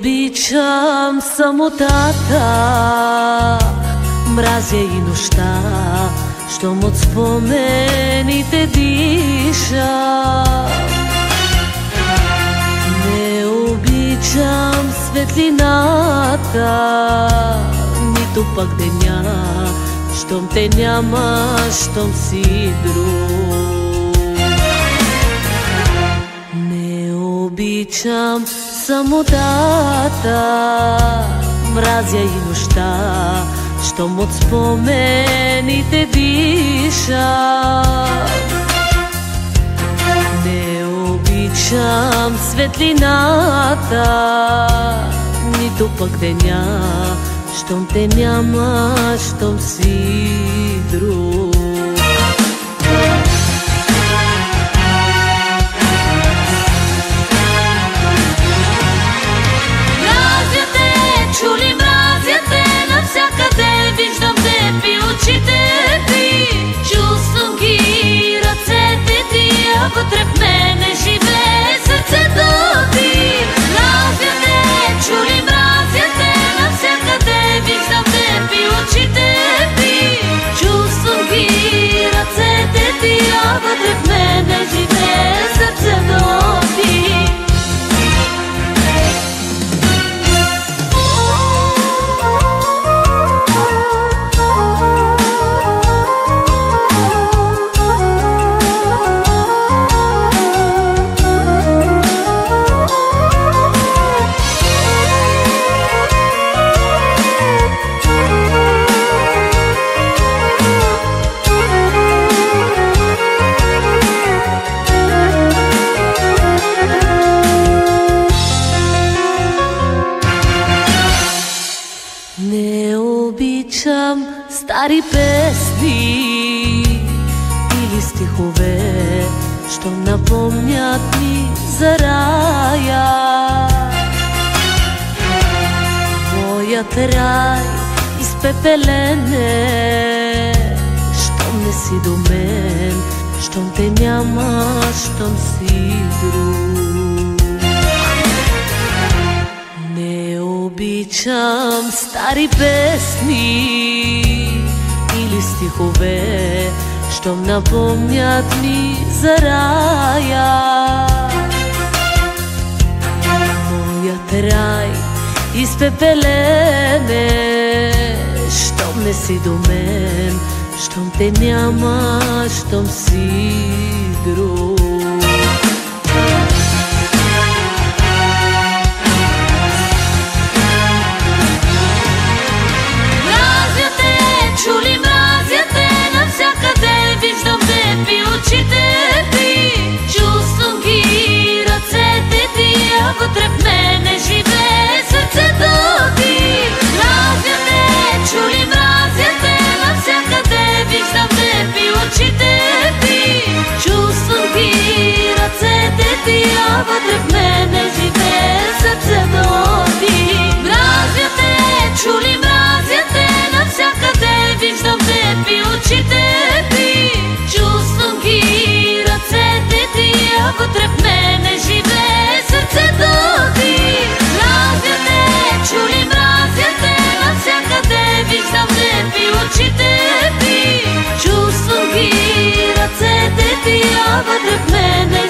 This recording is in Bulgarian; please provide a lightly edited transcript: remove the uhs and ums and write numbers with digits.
обичам самотата, мразя и нощта, щом от спомените диша. Не обичам светлината, нито пък деня, щом те няма, щом си друг. Не обичам самотата, мразя и нощта, щом от спомените диша. Не обичам светлината, нито пък деня, щом те няма, щом си друг. Чули, мразя те, навсякъде виждам те при очите ти. Чувствам ги ръцете ти, а вътре в мене живее сърцето ти. Мразя те, чули, мразя те, навсякъде виждам те при очите ти. Чувствам ги ръцете ти, а вътре в мене живее сърцето ти. Не обичам стари песни или стихове, що напомнят ми за рая. Моят рай изпепелен е, щом не си до мен, щом те няма, щом си друг. Не обичам стари песни или стихове, щом напомнят ми за рая. Моят рай изпепелен е, щом не си до мен, щом те няма, щом си друг. Чули, мразя те, навсякъде виждам те при очите ти. Чувствам ги ръцете ти, а вътре в мене живее сърцето ти. Мразя те, чули, мразя те, навсякъде виждам те при очите. очите ти, чувствам ги ръцете ти, а вътре в мене